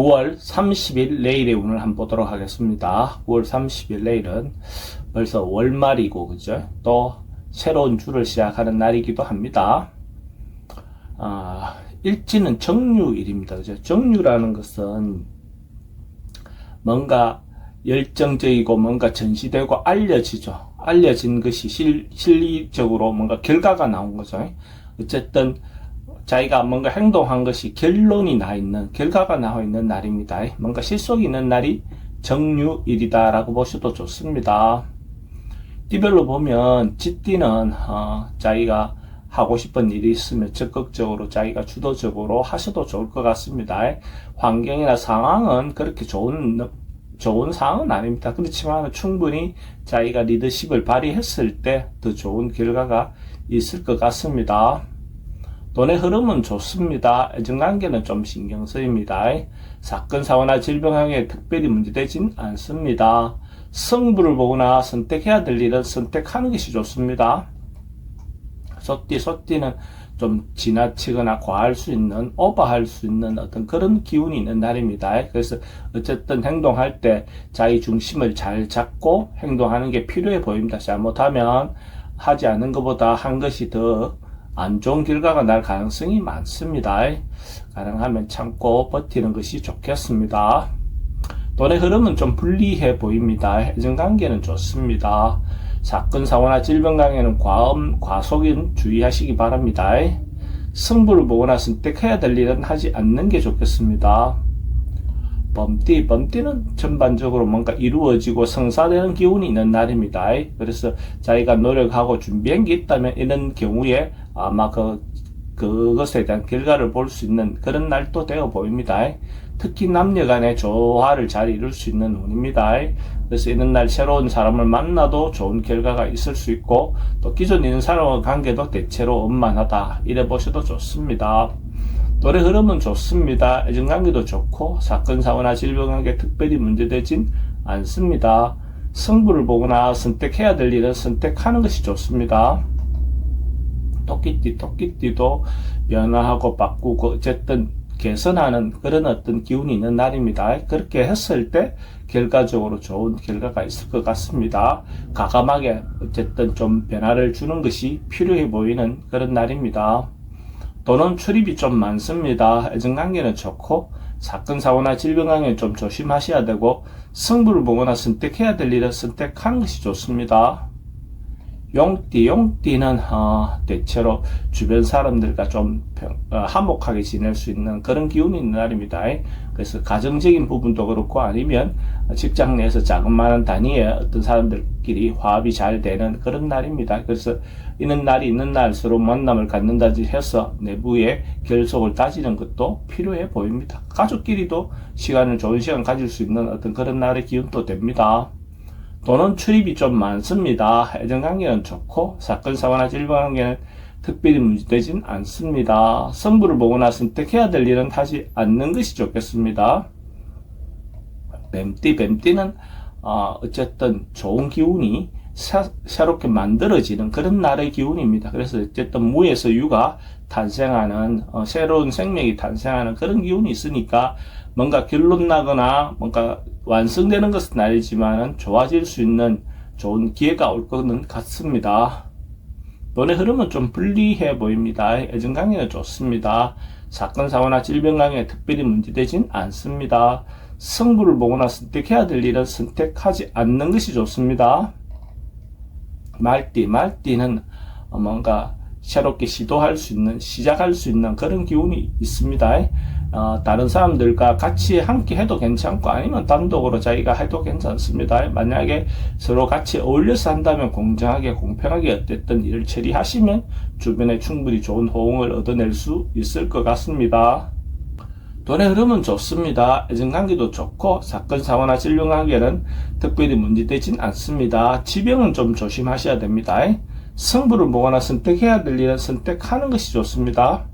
9월 30일 내일의 운을 한번 보도록 하겠습니다. 9월 30일 내일은 벌써 월말이고, 그죠? 또 새로운 주를 시작하는 날이기도 합니다. 일지는 정유일입니다. 그죠? 정유라는 것은 뭔가 열정적이고 뭔가 전시되고 알려지죠. 알려진 것이 실리적으로 뭔가 결과가 나온 거죠. 어쨌든 자기가 뭔가 행동한 것이 결론이 나 있는, 결과가 나와 있는 날입니다. 뭔가 실속이 있는 날이 정유일이다라고 보셔도 좋습니다. 띠별로 보면 쥐띠는 자기가 하고 싶은 일이 있으면 적극적으로 자기가 주도적으로 하셔도 좋을 것 같습니다. 환경이나 상황은 그렇게 좋은 상황은 아닙니다. 그렇지만 충분히 자기가 리더십을 발휘했을 때 더 좋은 결과가 있을 것 같습니다. 돈의 흐름은 좋습니다. 애정관계는 좀 신경 쓰입니다. 사건, 사고나 질병에 특별히 문제되진 않습니다. 승부를 보거나 선택해야 될 일은 선택하는 것이 좋습니다. 소띠는 좀 지나치거나 과할 수 있는, 오버할 수 있는 어떤 그런 기운이 있는 날입니다. 그래서 어쨌든 행동할 때 자기 중심을 잘 잡고 행동하는 게 필요해 보입니다. 잘못하면 하지 않는 것보다 한 것이 더 안 좋은 결과가 날 가능성이 많습니다. 가능하면 참고 버티는 것이 좋겠습니다. 돈의 흐름은 좀 불리해 보입니다. 애정관계는 좋습니다. 사건, 사고나 질병 강에는 과속은 주의하시기 바랍니다. 승부를 보거나 선택해야 될 일은 하지 않는 게 좋겠습니다. 범띠는 전반적으로 뭔가 이루어지고 성사되는 기운이 있는 날입니다. 그래서 자기가 노력하고 준비한 게 있다면 이런 경우에 아마 그것에 대한 결과를 볼 수 있는 그런 날도 되어 보입니다. 특히 남녀 간의 조화를 잘 이룰 수 있는 운입니다. 그래서 이런 날 새로운 사람을 만나도 좋은 결과가 있을 수 있고, 또 기존 있는 사람과의 관계도 대체로 원만하다, 이래 보셔도 좋습니다. 돈의 흐름은 좋습니다. 애정관계도 좋고 사건, 사고나 질병관계 특별히 문제되진 않습니다. 승부를 보거나 선택해야 될 일은 선택하는 것이 좋습니다. 토끼띠도 변화하고 바꾸고 어쨌든 개선하는 그런 어떤 기운이 있는 날입니다. 그렇게 했을 때 결과적으로 좋은 결과가 있을 것 같습니다. 과감하게 어쨌든 좀 변화를 주는 것이 필요해 보이는 그런 날입니다. 돈은 출입이 좀 많습니다. 애정관계는 좋고 사건, 사고나 질병관계는 좀 조심하셔야 되고, 승부를 보거나 선택해야 될 일은 선택하는 것이 좋습니다. 용띠는 대체로 주변 사람들과 좀 화목하게 지낼 수 있는 그런 기운이 있는 날입니다. 그래서 가정적인 부분도 그렇고 아니면 직장 내에서 자그마한 단위의 어떤 사람들끼리 화합이 잘 되는 그런 날입니다. 그래서 이런 날이 있는 날 서로 만남을 갖는다든지 해서 내부의 결속을 따지는 것도 필요해 보입니다. 가족끼리도 좋은 시간 가질 수 있는 어떤 그런 날의 기운도 됩니다. 돈은 출입이 좀 많습니다. 애정관계는 좋고 사건, 사고나 질병관계는 특별히 문제되진 않습니다. 승부를 보거나 선택해야 될 일은 하지 않는 것이 좋겠습니다. 뱀띠는 어쨌든 좋은 기운이 새롭게 만들어지는 그런 날의 기운입니다. 그래서 어쨌든 무에서 유가 탄생하는 새로운 생명이 탄생하는 그런 기운이 있으니까 뭔가 결론 나거나 뭔가 완성되는 것은 아니지만 좋아질 수 있는 좋은 기회가 올 것은 같습니다. 돈의 흐름은 좀 불리해 보입니다. 애정관계는 좋습니다. 사건, 사고나 질병관계에 특별히 문제되진 않습니다. 승부를 보거나 선택해야 될 일은 선택하지 않는 것이 좋습니다. 말띠는 뭔가 새롭게 시작할 수 있는 그런 기운이 있습니다. 다른 사람들과 같이 함께 해도 괜찮고 아니면 단독으로 자기가 해도 괜찮습니다. 만약에 서로 같이 어울려서 한다면 공정하게 공평하게 어쨌든 일을 처리하시면 주변에 충분히 좋은 호응을 얻어낼 수 있을 것 같습니다. 돈의 흐름은 좋습니다. 애정관계도 좋고 사건, 사고나 질병관계는 특별히 문제되진 않습니다. 지병은 좀 조심하셔야 됩니다. 승부를 보거나 선택해야 될 일은 선택하는 것이 좋습니다.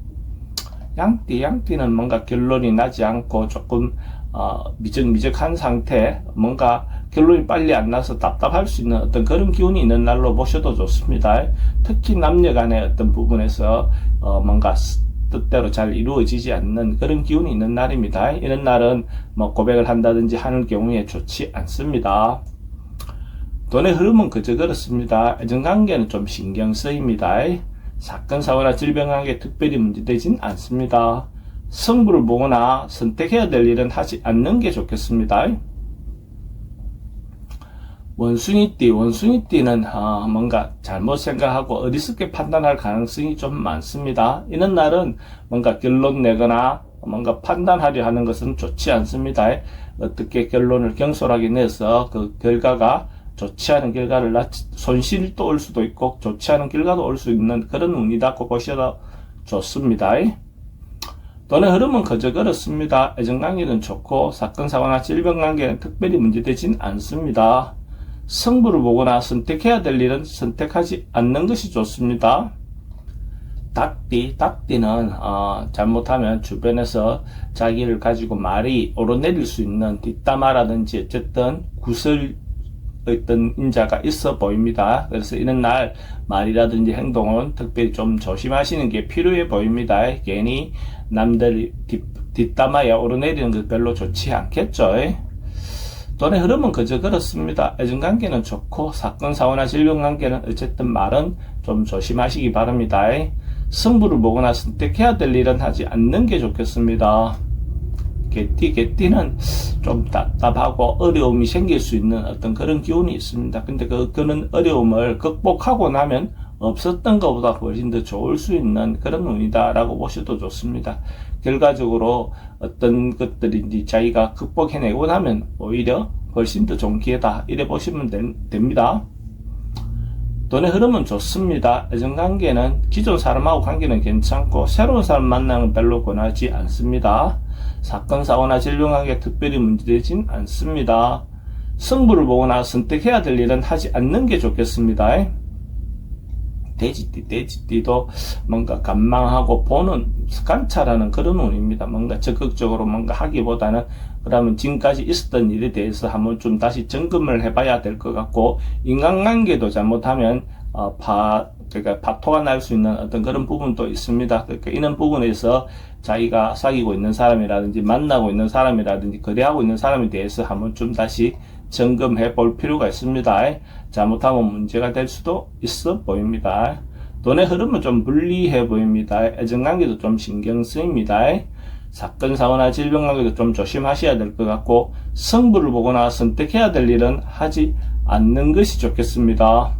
양띠는 뭔가 결론이 나지 않고 조금 미적미적한 상태, 뭔가 결론이 빨리 안 나서 답답할 수 있는 어떤 그런 기운이 있는 날로 보셔도 좋습니다. 특히 남녀 간의 어떤 부분에서 뭔가 뜻대로 잘 이루어지지 않는 그런 기운이 있는 날입니다. 이런 날은 뭐 고백을 한다든지 하는 경우에 좋지 않습니다. 돈의 흐름은 그저 그렇습니다. 애정관계는 좀 신경 쓰입니다. 사건, 사고나 질병 관계 특별히 문제되진 않습니다. 승부를 보거나 선택해야 될 일은 하지 않는 게 좋겠습니다. 원숭이띠는 뭔가 잘못 생각하고 어리석게 판단할 가능성이 좀 많습니다. 이런 날은 뭔가 결론 내거나 뭔가 판단하려 하는 것은 좋지 않습니다. 어떻게 결론을 경솔하게 내서 그 결과가 좋지 않은 결과를 손실도 올 수도 있고 좋지 않은 결과도 올 수 있는 그런 운이다. 꼭 보셔도 좋습니다. 돈의 흐름은 그저 그렇습니다. 애정관계는 좋고 사건, 사고나 질병 관계는 특별히 문제되진 않습니다. 승부를 보거나 선택해야 될 일은 선택하지 않는 것이 좋습니다. 닭띠는 잘못하면 주변에서 자기를 가지고 말이 오르내릴 수 있는 뒷담화라든지 어쨌든 구설 어떤 인자가 있어 보입니다. 그래서 이런 날 말이라든지 행동은 특별히 좀 조심하시는 게 필요해 보입니다. 괜히 남들 뒷담화에 오르내리는 것 별로 좋지 않겠죠. 돈의 흐름은 그저 그렇습니다. 애정관계는 좋고 사건, 사고나 질병 관계는 어쨌든 말은 좀 조심하시기 바랍니다. 승부를 보거나 선택해야 될 일은 하지 않는 게 좋겠습니다. 개띠는 좀 답답하고 어려움이 생길 수 있는 어떤 그런 기운이 있습니다. 근데 그런 어려움을 극복하고 나면 없었던 것보다 훨씬 더 좋을 수 있는 그런 운이다 라고 보셔도 좋습니다. 결과적으로 어떤 것들인지 자기가 극복해내고 나면 오히려 훨씬 더 좋은 기회다 이래 보시면 됩니다. 돈의 흐름은 좋습니다. 애정관계는 기존 사람하고 관계는 괜찮고 새로운 사람 만나는 별로 권하지 않습니다. 사건, 사고나 질병 관계 특별히 문제되진 않습니다. 승부를 보거나 선택해야 될 일은 하지 않는 게 좋겠습니다. 돼지띠도 뭔가 관망하고 보는 관찰하는 그런 운입니다. 뭔가 적극적으로 뭔가 하기보다는 그러면 지금까지 있었던 일에 대해서 한번 좀 다시 점검을 해봐야 될 것 같고 인간관계도 잘못하면 그러니까 파토가 날 수 있는 어떤 그런 부분도 있습니다. 그러니까 이런 부분에서 자기가 사귀고 있는 사람이라든지 만나고 있는 사람이라든지 거래하고 있는 사람에 대해서 한번 좀 다시 점검해 볼 필요가 있습니다. 잘못하면 문제가 될 수도 있어 보입니다. 돈의 흐름은 좀 불리해 보입니다. 애정관계도 좀 신경 쓰입니다. 사건, 사고나 질병 관계도 좀 조심하셔야 될 것 같고 승부를 보거나 선택해야 될 일은 하지 않는 것이 좋겠습니다.